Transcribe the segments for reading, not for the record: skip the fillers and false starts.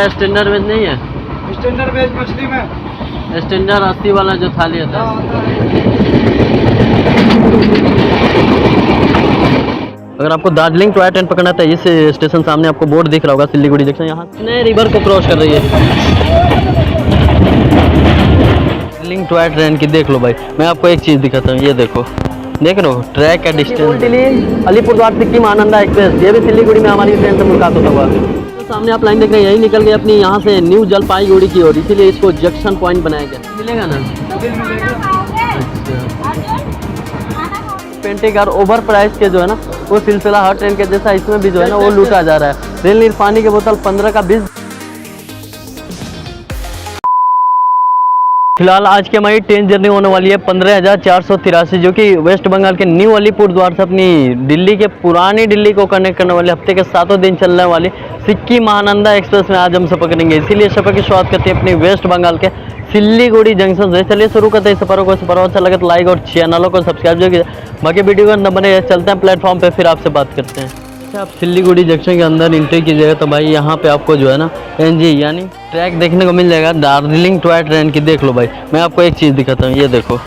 Standard veg नहीं है? Standard veg मछली में स्टैंडर्ड 80 वाला जो थाली होता है। अगर आपको दार्जिलिंग टॉय ट्रेन पकड़ना था, इस स्टेशन सामने आपको बोर्ड दिख रहा होगा सिल्लीगुड़ी जंक्शन, यहाँ नए रिवर को क्रॉस कर रही है दार्जिलिंग टॉय ट्रेन की। देख लो भाई, मैं आपको एक चीज़ दिखाता हूँ, ये देखो, देख रहे हो ट्रैक का डिस्टेंस। दिल्ली अलीपुरद्वार सिक्किम आनंदा एक्सप्रेस, ये भी सिल्लीगुड़ी में हमारी ट्रेन से मुलाकात होता हुआ। तो सामने आप लाइन देख रहे हैं, यही निकल गई अपनी यहाँ से न्यू जलपाईगुड़ी की ओर, इसीलिए इसको जंक्शन पॉइंट बनाया गया। मिलेगा ना? पेंटिंग और ओवर प्राइस के जो है ना वो सिलसिला हर ट्रेन के जैसा इसमें भी जो है ना वो लूटा जा रहा है। रेल नीर पानी की बोतल 15 का 20। फिलहाल आज की हमारी ट्रेन जर्नी होने वाली है 15,483, जो कि वेस्ट बंगाल के न्यू अलीपुरद्वार से अपनी दिल्ली के पुरानी दिल्ली को कनेक्ट करने वाली हफ्ते के 7 दिन चलने वाली सिक्किम महानंदा एक्सप्रेस में आज हम सफर करेंगे। इसीलिए सफर की शुरुआत करते हैं अपनी वेस्ट बंगाल के सिल्लीगुड़ी जंक्शन से। चलिए शुरू करते हैं सफरों को। सफर अच्छा लगे तो लाइक और चैनलों को सब्सक्राइब जो, बाकी वीडियो का न बने। चलते हैं प्लेटफॉर्म पे, फिर आपसे बात करते हैं। अच्छा, आप सिल्लीगुड़ी जंक्शन के अंदर एंट्री कीजिएगा तो भाई यहाँ पे आपको जो है ना एनजी यानी ट्रैक देखने को मिल जाएगा दार्जिलिंग टॉय ट्रेन की। देख लो भाई, मैं आपको एक चीज़ दिखाता हूँ, ये देखो,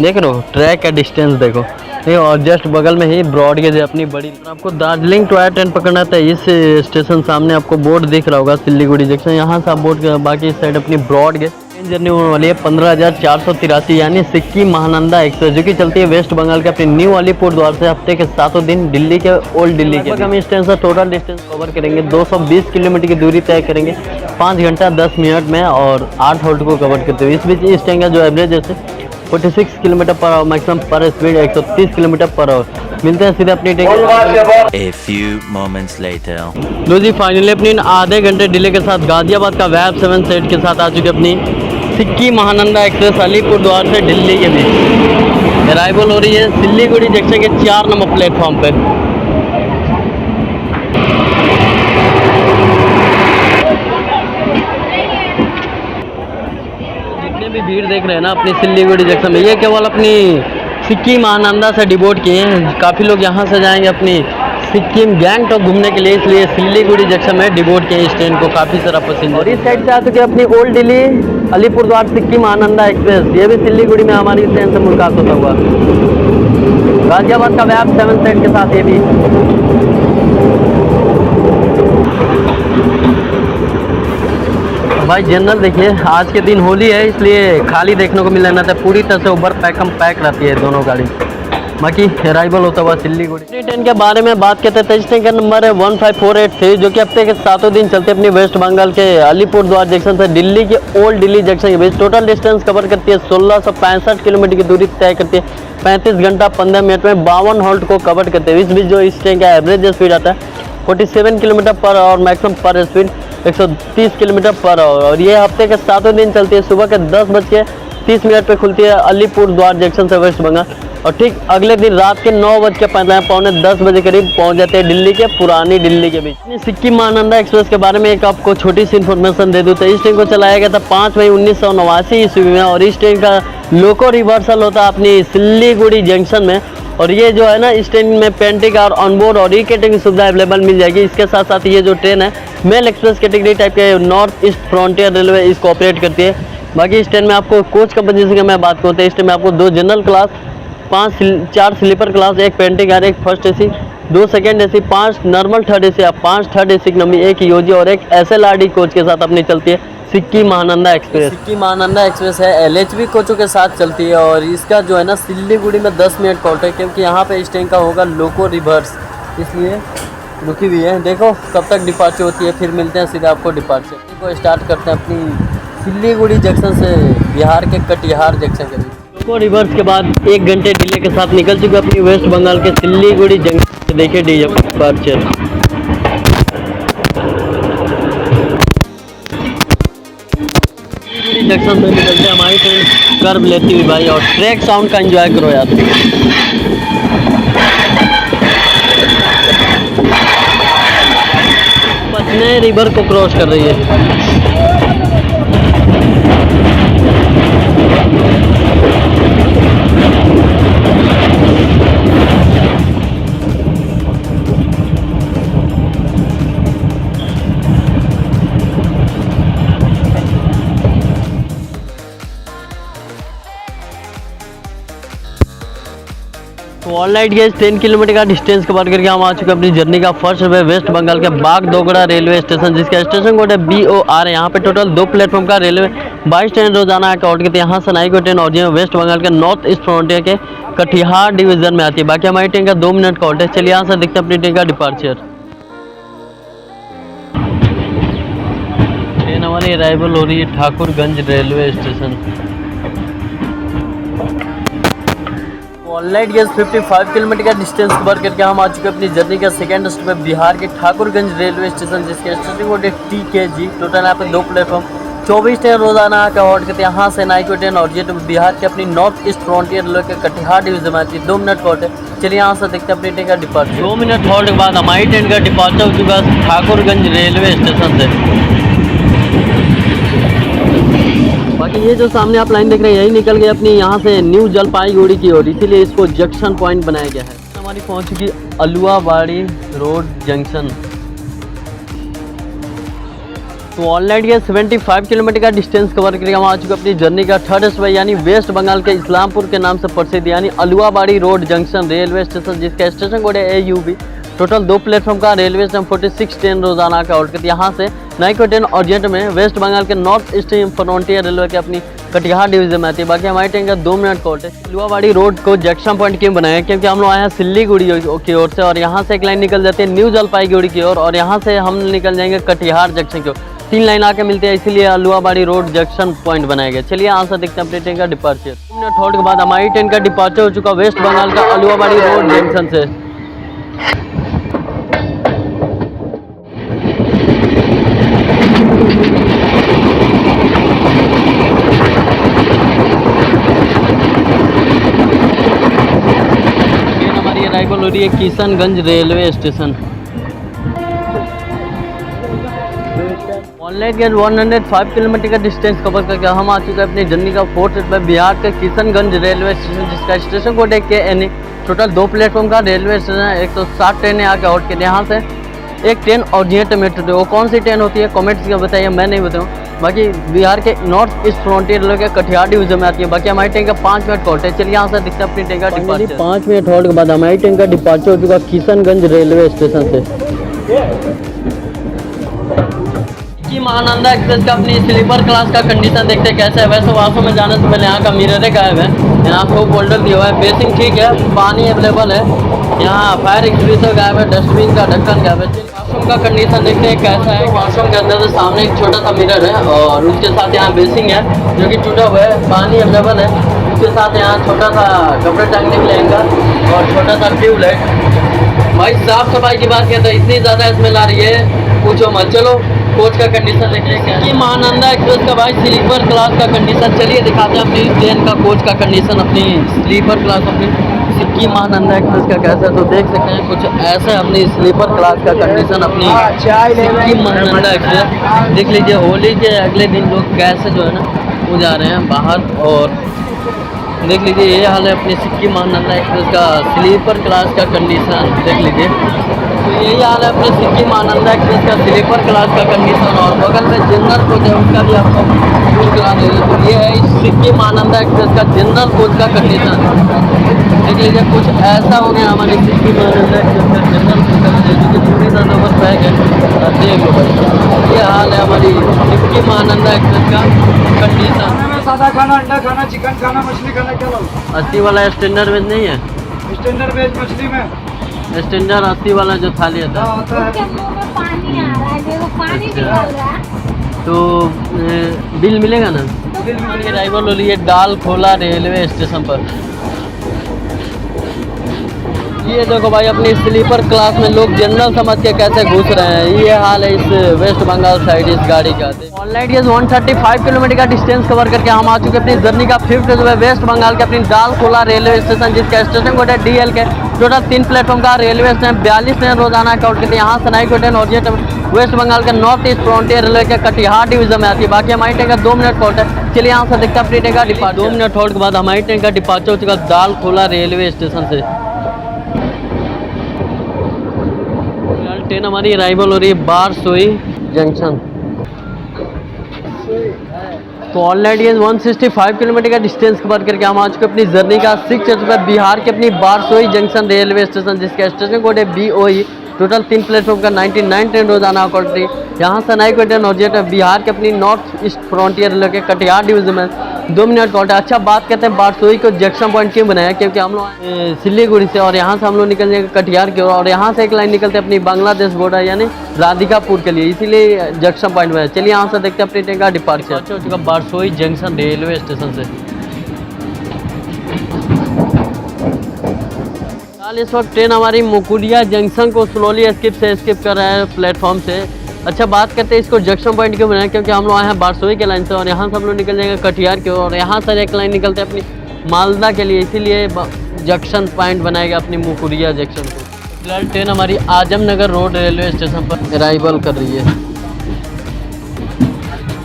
देख रहे हो ट्रैक का डिस्टेंस देखो, ये और जस्ट बगल में ही ब्रॉड गेज है अपनी बड़ी। आपको दार्जिलिंग टॉय ट्रेन पकड़ना था, इस स्टेशन सामने आपको बोर्ड दिख रहा होगा सिल्लीगुड़ी जंक्शन, यहाँ से आप बोर्ड, बाकी इस साइड अपनी ब्रॉड गेज। ट्रेन जर्नी होने वाली है 15,483 यानी सिक्किम महानंदा एक्सप्रेस, जो कि चलती है वेस्ट बंगाल के अपने न्यू अलीपुरद्वार से हफ्ते के 7 दिन दिल्ली के ओल्ड दिल्ली के। हम इस ट्रेन से टोटल डिस्टेंस कवर करेंगे, 220 किलोमीटर की दूरी तय करेंगे 5 घंटा 10 मिनट में और 8 हॉल्ट को कवर करते हुए। इस बीच इस ट्रेन का जो एवरेज है 46 किलोमीटर पर आवर, मैक्सिमम पर स्पीड 130 किलोमीटर पर आवर। मिलते हैं सीधे अपनी train. A few moments later. लो जी, फाइनली अपनी आधे घंटे डिले के साथ गाजियाबाद का वैब 7 सेट के साथ आ चुके अपनी सिक्किम महानंदा एक्सप्रेस अलीपुरद्वार से दिल्ली के बीच अराइवल हो रही है सिल्लीगुड़ी जंक्शन के 4 नंबर प्लेटफॉर्म पे। जितने भी भीड़ देख रहे हैं ना अपनी सिल्लीगुड़ी जंक्शन में, ये केवल अपनी सिक्किम महानंदा से डिबोट किए हैं। काफ़ी लोग यहाँ से जाएंगे अपनी सिक्किम गैंगटॉक घूमने के लिए, इसलिए सिल्लीगुड़ी जंक्शन में डिबोट किए इस ट्रेन को। काफ़ी सारा पसंद। और इस साइड से आ चुके अपनी ओल्ड दिल्ली अलीपुरद्वार सिक्किम आनंदा एक्सप्रेस, ये भी सिल्लीगुड़ी में हमारी ट्रेन से मुलाकात होता हुआ। गाजियाबाद का वैब 7 सेट के साथ ये भी। भाई जनरल देखिए, आज के दिन होली है इसलिए खाली देखने को मिल रहा था, पूरी तरह से ओवर पैक हम पैक रहती है दोनों गाड़ी। बाकी अराइवल होता हुआ सिल्लीगुड़ी। ट्रेन के बारे में बात करते हैं, इस ट्रेन का नंबर है 1548, जो कि हफ्ते के 7 दिन चलते अपनी वेस्ट बंगाल के अलीपुरद्वार जंक्शन से दिल्ली के ओल्ड दिल्ली जंक्शन के बीच टोटल डिस्टेंस कवर करती है 1665 किलोमीटर की दूरी तय करती है 35 घंटा 15 मिनट में 52 हॉल्ट को कवर करते हैं। इस बीच जो इस ट्रेन का एवरेज स्पीड आता है 47 किलोमीटर पर आवर, मैक्सिमम पर स्पीड 130 किलोमीटर पर आवर। और ये हफ्ते के 7 दिन चलती है। सुबह के 10:30 पे खुलती है अलीपुरद्वार जंक्शन से वेस्ट बंगाल, और ठीक अगले दिन रात के 9:45 बजे करीब पहुंच जाते हैं दिल्ली के पुरानी दिल्ली के बीच। सिक्किम महानंदा एक्सप्रेस के बारे में एक आपको छोटी सी इन्फॉर्मेशन दे दूँ तो इस ट्रेन को चलाया गया था 5 मई 1989 ईस्वी में, और इस ट्रेन का लोको रिवर्सल होता है अपनी सिल्लीगुड़ी जंक्शन में। और ये जो है ना, इस ट्रेन में पेंटिंग और ऑनबोर्ड और ई-टिकटिंग की सुविधा अवेलेबल मिल जाएगी। इसके साथ साथ ये जो ट्रेन है मेल एक्सप्रेस कैटेगरी टाइप के नॉर्थ ईस्ट फ्रंटियर रेलवे इसको ऑपरेट करती है। बाकी इस ट्रेन में आपको कोच कंपोजिशन की मैं बात करते हैं, इस ट्रेन में आपको 2 general class, 4 sleeper class, 1 pantry और 1 first AC, 2 second AC, 5 normal third AC, 5 third AC economy, 1 UG और 1 SLRD कोच के साथ अपनी चलती है सिक्किम महानंदा एक्सप्रेस। सिक्किम महानंदा एक्सप्रेस है LHB कोचों के साथ चलती है, और इसका जो है ना सिल्लीगुड़ी में 10 मिनट का होल्ट है, क्योंकि यहाँ पे इस ट्रेन का होगा लोको रिवर्स, इसलिए रुकी हुई है। देखो कब तक डिपार्चर होती है, फिर मिलते हैं सीधा आपको डिपार्चर को। स्टार्ट करते हैं अपनी सिल्लीगुड़ी जंक्शन से बिहार के कटिहार जंक्शन के बीच। लोको रिवर्स के बाद 1 घंटे डिले के साथ निकल चुके अपनी वेस्ट बंगाल के सिल्लीगुड़ी जंक्शन से। देखिए डिपार्चर जंक्शन से निकलते हमारी ट्रेन कर्व लेती हुई भाई, और ट्रैक साउंड का एंजॉय करो यार। पटने रिवर को क्रॉस कर रही है। तो ऑलराइट गाइस 10 किलोमीटर का डिस्टेंस कवर करके हम आ चुके हैं अपनी जर्नी का फर्स्ट है वेस्ट बंगाल के बागडोगरा रेलवे स्टेशन, जिसका स्टेशन कोड है BOR। यहाँ पे टोटल 2 प्लेटफॉर्म का रेलवे 22 ट्रेन रोजाना आकर आउट करती है। यहाँ से नाइको ट्रेन और ये वेस्ट बंगाल के नॉर्थ ईस्ट फ्रंटियर के कटिहार डिवीजन में आती है। बाकी हमारी ट्रेन का 2 मिनट का आउट है। चलिए यहाँ से देखते हैं अपनी ट्रेन का डिपार्चर। ट्रेन हमारी अराइवल हो रही है Thakurganj railway station. Online gas 55 kilometre का डिस्टेंस कवर करके हम आ चुके हैं अपनी जर्नी का सेकंड स्टॉप है बिहार के ठाकुरगंज रेलवे स्टेशन, जिसके स्टेशन कोड है TKG। टोटल यहाँ पे 2 प्लेटफॉर्म 24 ट्रेन रोजाना आकर हॉल्ट करते हैं। यहाँ से नाइको ट्रेन और ये बिहार के अपनी नॉर्थ ईस्ट फ्रंटियर रेलवे के कटिहार डिवीजन में आती है। 2 मिनट हॉल्ट है। चलिए यहाँ से देखते हैं अपनी ट्रेन का डिपार्चर। 2 मिनट हॉल्ट के बाद हमारी ट्रेन का डिपार्चर हो चुका है ठाकुरगंज रेलवे स्टेशन से। बाकी ये जो सामने आप लाइन देख रहे हैं यही निकल गई अपनी यहाँ से न्यू जलपाईगुड़ी की ओर, इसीलिए इसको जंक्शन पॉइंट बनाया गया है। हमारी पहुँच चुकी अलुआबाड़ी रोड जंक्शन। तो ऑनलाइन ये 75 किलोमीटर का डिस्टेंस कवर करके हम आ चुके अपनी जर्नी का थर्ड स्टॉप यानी वेस्ट बंगाल के इस्लामपुर के नाम से प्रसिद्ध यानी Aluabari road junction railway station, जिसका स्टेशन कोड है AUB। टोटल 2 प्लेटफॉर्म का रेलवे स्टेशन 46 ट्रेन रोजाना का आउट करती है। यहाँ से नाइको ट्रेन अर्जेंट में वेस्ट बंगाल के नॉर्थ ईस्ट फ्रंटियर रेलवे के अपनी कटिहार डिवीजन में आती है। बाकी हमारी ट्रेन का 2 मिनट का आउट है। अलुआबाड़ी रोड को जंक्शन पॉइंट क्यों बनाया, क्योंकि हम लोग आए हैं सिल्लीगुड़ी की ओर से और यहाँ से एक लाइन निकल जाती है न्यू जलपाईगुड़ी की ओर और यहाँ से हम निकल जाएंगे कटिहार जंक्शन की ओर। 3 लाइन आके मिलती है, इसीलिए अलुआबाड़ी रोड जंक्शन पॉइंट बनाया गया। चलिए यहाँ से देखते हैं अपनी ट्रेन का डिपार्चर। 2 मिनट हॉल्ट के बाद हमारी ट्रेन का डिपार्चर हो चुका वेस्ट बंगाल का अलुआबाड़ी रोड जंक्शन से। अराइवल हो रही है किशनगंज रेलवे स्टेशन। ऑनलाइन के 105 किलोमीटर का डिस्टेंस कवर करके हम आ चुके हैं अपनी जर्नी का फोर्थ स्टॉप है बिहार के किशनगंज रेलवे स्टेशन, जिसका स्टेशन कोड है KNE। टोटल 2 प्लेटफॉर्म का रेलवे स्टेशन है। 160 ट्रेनें आके आउट के यहाँ से एक ट्रेन अर्जेंट मेट्रो, वो कौन सी ट्रेन होती है कमेंट्स का बताइए, मैं नहीं बताऊँ। बाकी बिहार के नॉर्थ ईस्ट फ्रंटियर रेलवे के कटिहार डिवीजन में आती है। बाकी हमारी ट्रेन का 5 मिनट हॉल्ट है। चलिए यहाँ से दिखता है अपनी ट्रेन का डिपार्चर। 5 मिनट हॉल्ट के बाद हमारी ट्रेन का डिपार्चर हो चुका किशनगंज रेलवे स्टेशन से। महानंदा एक्सप्रेस का अपनी स्लीपर क्लास का कंडीशन देखते हैं कैसा है। वैसे वास्तव में जाने से पहले यहाँ का मिरर गायब है, यहाँ को होल्डर दिया हुआ है, बेसिंग ठीक है, पानी अवेलेबल है, यहाँ फायर एक्सटिंग्विशर गायब है, डस्टबिन का ढक्कन गायब है। वॉशरूम का कंडीशन देखते हैं कैसा है। वॉशरूम के अंदर से सामने एक छोटा सा मिरर है और उसके साथ यहाँ बेसिंग है जो कि टूटा हुआ है, पानी अवेलेबल है, उसके साथ यहाँ छोटा सा कपड़े टांगने के लिए एंकर और छोटा सा ट्यूबलाइट। भाई साफ सफाई की बात कहते हैं इतनी ज़्यादा स्मेल आ रही है पूछो मत। चलो कोच का कंडीशन देखिए क्या है। महानंदा एक्सप्रेस का भाई स्लीपर क्लास का कंडीशन चलिए दिखाते हैं अपनी ट्रेन का कोच का कंडीशन, अपनी स्लीपर क्लास अपनी सिक्किम महानंदा एक्सप्रेस का कैसा है। तो देख सकते हैं कुछ ऐसा अपनी स्लीपर क्लास का कंडीशन अपनी सिक्किम महानंदा एक्सप्रेस। देख लीजिए होली के अगले दिन लोग कैसे जो है ना वो जा रहे हैं बाहर और देख लीजिए ये हाल है अपनी सिक्किम महानंदा एक्सप्रेस का स्लीपर क्लास का कंडीशन देख लीजिए। तो यही हाल है अपने सिक्किम महानंदा एक्सप्रेस का स्लीपर क्लास का कंडीशन और बगल में जनरल कोच है उसका भी आपको दूर करा देंगे। तो ये है इस सिक्किम महानंदा एक्सप्रेस का जनरल कोच का कंडीशन देख लीजिए। कुछ ऐसा हो गया हमारे सिक्किम महानंदा एक्सप्रेस का जनरल कोच का जो कि पूरी तरह बस बैग है। देख लो भाई ये हाल है हमारी सिक्किम महानंदा एक्सप्रेस का कंडीशन। सादा खाना, अंडा खाना, चिकन खाना, मछली खाना क्या लो? 80 वाला स्टैंडर्ड वेज नहीं है, स्टैंडर्ड वेज मछली में स्टैंडर्ड 80 वाला जो थाली होता है। उसके मुंह में पानी आ रहा है, देखो पानी निकल रहा है। तो बिल मिलेगा ना? बिल मिलेगा। अराइवल हो रही है डालखोला रेलवे स्टेशन पर। ये देखो भाई अपनी स्लीपर क्लास में लोग जनरल समझ के कैसे घुस रहे हैं, ये हाल है इस वेस्ट बंगाल साइड इस गाड़ी का। ऑनलाइन ये 135 किलोमीटर का डिस्टेंस कवर करके हम आ चुके अपनी जर्नी का 5th जो है वेस्ट बंगाल के अपनी डालखोला रेलवे स्टेशन, जिसका स्टेशन कोड है DL के। टोटल 3 प्लेटफॉर्म का रेलवे स्टेशन 42 ट्रेन रोजाना का आउट करती है। यहाँ से नाइको ट्रेन और वेस्ट बंगाल के नॉर्थ ईस्ट फ्रंटियर रेलवे के कटिहार डिवीजन में आती है। बाकी हमारी ट्रेन का 2 मिनट हॉल्ट है। चलिए यहाँ से देखते हैं अपनी ट्रेन का डिपार्चर। 2 मिनट हॉल्ट के बाद हमारी ट्रेन का डिपार्चर हो चुका डालखोला रेलवे स्टेशन से। ट्रेन हमारी अराइवल हो रही है बारसोई जंक्शन। तो ऑलरेडी 165 किलोमीटर का डिस्टेंस कवर करके हम आ चुके अपनी जर्नी का 6 बिहार के अपनी बारसोई जंक्शन रेलवे स्टेशन, जिसका स्टेशन कोड है BOE। टोटल 3 प्लेटफॉर्म का 99 ट्रेन रोजाना अकॉर्डिंगली यहाँ से नई कोई ट्रेन और बिहार के अपनी नॉर्थ ईस्ट फ्रंटियर रेलवे के कटिहार डिवीजन में 2 मिनट कॉल्ट है। अच्छा, बात करते हैं बारसोई को जंक्शन पॉइंट क्यों बनाया, क्योंकि हम लोग सिलीगुड़ी से और यहाँ से हम लोग निकल जाएंगे कटिहार की ओर, और यहाँ से एक लाइन निकलते हैं अपनी बांग्लादेश बॉर्डर यानी राधिकापुर के लिए, इसीलिए जंक्शन पॉइंट बनाया। चलिए यहाँ से देखते हैं अपनी ट्रेन का डिपार्चर हो चुका बारसोई जंक्शन रेलवे स्टेशन से। इस वक्त ट्रेन हमारी मुकुरिया जंक्शन को स्लोली स्किप कर रहा है प्लेटफॉर्म से। अच्छा, बात करते हैं इसको जंक्शन पॉइंट क्यों बनाया, क्योंकि हम लोग आए हैं बारसोई के लाइन से और यहाँ से हम लोग निकल जाएंगे कटिहार की ओर, और यहाँ से एक लाइन निकलते हैं अपनी मालदा के लिए, इसीलिए जंक्शन पॉइंट बनाएगा अपनी मुकुरिया जंक्शन को। फिलहाल ट्रेन हमारी आजमनगर रोड रेलवे स्टेशन पर अराइवल कर रही है।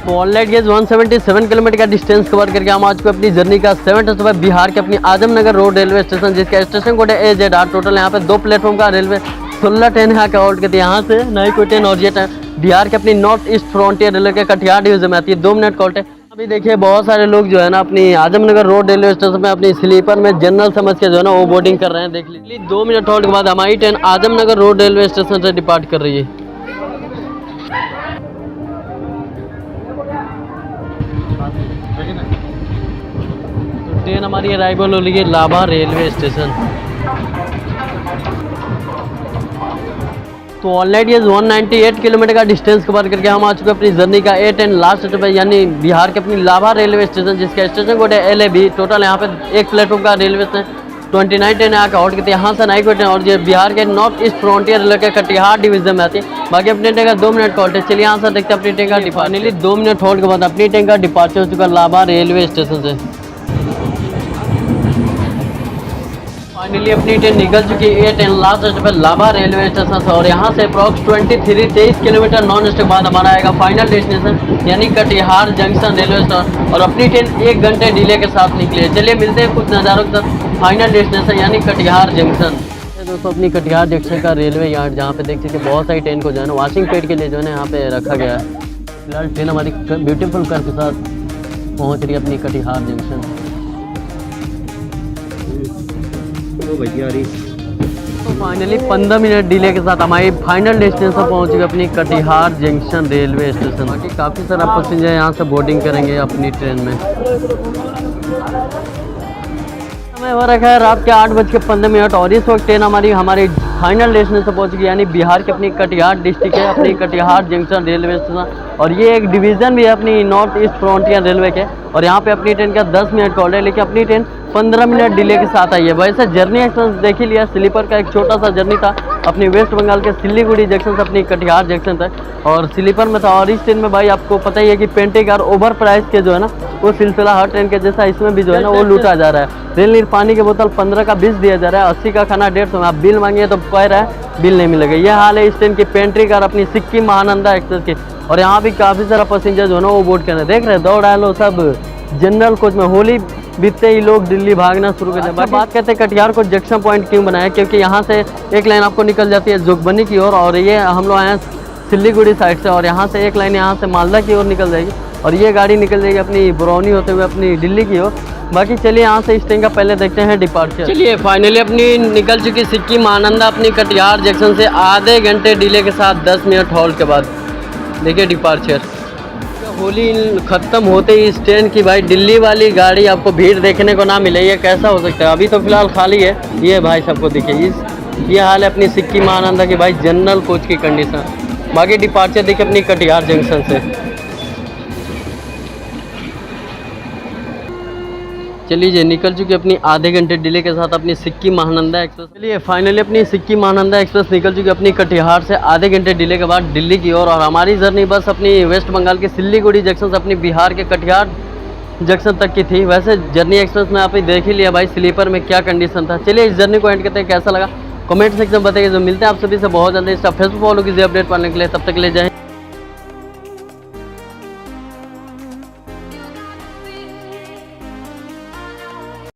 तो ऑलरेडी 177 किलोमीटर का डिस्टेंस कवर करके हम आज को अपनी जर्नी का 7 बिहार के अपनी आजमनगर रोड रेलवे स्टेशन, जिसका स्टेशन कोड है AZR। टोटल यहाँ पे 2 प्लेटफॉर्म का रेलवे 16 ट्रेन यहाँ का आउट करती है। यहाँ से नई कोई ट्रेन और ये ट्रेन बिहार के अपनी नॉर्थ ईस्ट फ्रंटियर रेलवे के कटिहार डिवीजन में आती है। 2 मिनट कॉल्ट है। अभी देखिए बहुत सारे लोग जो है ना अपनी आजमनगर रोड रेलवे स्टेशन में अपनी स्लीपर में जनरल समझ के जो है ना वो बोर्डिंग कर रहे हैं। देख लीजिए 2 मिनट हॉल्ट के बाद हमारी train Azamnagar road railway station से डिपार्ट कर रही है। ट्रेन हमारी अराइवल हो रही है लाभा रेलवे स्टेशन। तो ऑलरेडी 198 किलोमीटर का डिस्टेंस कवर करके हम आ चुके अपनी जर्नी का 8 एंड लास्ट स्टॉप है, यानी बिहार के अपनी लाभा रेलवे स्टेशन, जिसका स्टेशन कोड है LAB। टोटल यहाँ पे 1 प्लेटफॉर्म का रेलवे स्टेशन 29 ट्रेन यहाँ का आउट करती है। यहाँ से नई कोई ट्रेन और ये बिहार के नॉर्थ ईस्ट फ्रंटियर रेलवे के कटिहार डिवीजन में आती है। बाकी अपनी ट्रेन का 2 मिनट कॉल्ट है। चलिए यहाँ से देखते हैं अपनी ट्रेन का डिपार्चर। 2 मिनट होल्ड के बाद अपनी ट्रेन का डिपार्चर हो चुका लाभा रेलवे स्टेशन से। फाइनली अपनी ट्रेन निकल चुकी है 8 एंड लास्ट स्टॉप है लाभा रेलवे स्टेशन से, और यहाँ से अप्रॉक्स 23 किलोमीटर नॉन स्टॉप बाद हमारा आएगा फाइनल डेस्टिनेशन यानी कटिहार जंक्शन रेलवे स्टेशन, और अपनी ट्रेन 1 घंटे डिले के साथ निकली है। चलिए मिलते हैं कुछ नज़ारों के साथ फाइनल डेस्टिनेशन यानी कटिहार जंक्शन। दोस्तों अपनी कटिहार जंक्शन का रेलवे यार्ड, जहाँ पे देख सकते बहुत सारी ट्रेन को जो है ना वॉशिंग पेड के लिए जो है ना यहाँ पे रखा गया है। फिलहाल ट्रेन हमारी ब्यूटीफुल कार के साथ पहुँच रही है अपनी कटिहार जंक्शन। तो फाइनली 15 मिनट डिले के साथ हमारी फाइनल डेस्टिनेशन पहुंच गई अपनी कटिहार जंक्शन रेलवे स्टेशन। बाकी काफ़ी सारा पैसेंजर यहाँ से बोर्डिंग करेंगे अपनी ट्रेन में। समय हो रखा है रात के 8:15 और इस वक्त ट्रेन हमारी फाइनल डेस्टिनेशन पहुंच गई यानी बिहार के अपनी कटिहार डिस्ट्रिक्ट है अपनी कटिहार जंक्शन रेलवे स्टेशन, और ये एक डिवीज़न भी है अपनी नॉर्थ ईस्ट फ्रंटियर रेलवे के, और यहाँ पे अपनी ट्रेन का 10 मिनट कॉल है, लेकिन अपनी ट्रेन 15 मिनट डिले के साथ आई है। वैसे जर्नी एक्सपीरियंस देख ही लिया, स्लीपर का एक छोटा सा जर्नी था अपनी वेस्ट बंगाल के सिलीगुड़ी जंक्शन से अपनी कटिहार जंक्शन तक, और स्लीपर में था। और इस ट्रेन में भाई आपको पता ही है कि पेंटिंग और ओवर प्राइस के जो है ना वो सिलसिला हर ट्रेन के जैसा इसमें भी जो है ना वो लूटा जा रहा है। रेल नीर पानी की बोतल 15 का 20 दिया जा रहा है, 80 का खाना 150 में। आप बिल मांगिए तो कह रहा है बिल नहीं मिलेगा। यह हाल है इस ट्रेन की पेंट्री कार अपनी सिक्किम महानंदा एक्सप्रेस की, और यहाँ भी काफ़ी सारा पैसेंजर जो है ना वो बोर्ड करने देख रहे हैं। दौड़ आए लोग सब जनरल कोच में, होली बीतते ही लोग दिल्ली भागना शुरू कर दिया। बात करते हैं कटिहार को जंक्शन पॉइंट क्यों बनाया, क्योंकि यहाँ से एक लाइन आपको निकल जाती है जोगबनी की ओर, और ये हम लोग आए हैं सिलीगुड़ी साइड से, और यहाँ से एक लाइन यहाँ से मालदा की ओर निकल जाएगी, और ये गाड़ी निकल जाएगी अपनी बरौनी होते हुए अपनी दिल्ली की ओर। बाकी चलिए यहाँ से इस ट्रेन का पहले देखते हैं डिपार्चर। चलिए फाइनली अपनी निकल चुकी सिक्किम आनंदा अपनी कटिहार जंक्शन से आधे घंटे डिले के साथ 10 मिनट हॉल्ट के बाद देखिए डिपार्चर। होली ख़त्म होते ही इस ट्रेन की भाई दिल्ली वाली गाड़ी आपको भीड़ देखने को ना मिले, ये कैसा हो सकता है। अभी तो फिलहाल खाली है, ये भाई सबको दिखे ये हाल है अपनी सिक्किम आनंदा की भाई जनरल कोच की कंडीशन। बाकी डिपार्चर देखिए अपनी कटिहार जंक्शन से। चलिए निकल चुकी अपनी आधे घंटे डिले के साथ अपनी सिक्किम महानंदा एक्सप्रेस। चलिए फाइनली अपनी सिक्किम महानंदा एक्सप्रेस निकल चुकी अपनी कटिहार से आधे घंटे डिले के बाद दिल्ली की ओर, और हमारी जर्नी बस अपनी वेस्ट बंगाल के सिलीगुड़ी जंक्शन से अपनी बिहार के कटिहार जंक्शन तक की थी। वैसे जर्नी एक्सप्रेस में आप ही देख ही लिया भाई स्लीपर में क्या कंडीशन था। चलिए इस जर्नी को एंड करते हैं, कैसा लगा कमेंट सेक्शन में बताइए। जो मिलते हैं आप सभी से बहुत जल्दी। इसका फेसबुक फॉलो कीजिए अपडेट पाने के लिए। तब तक ले जाएँ।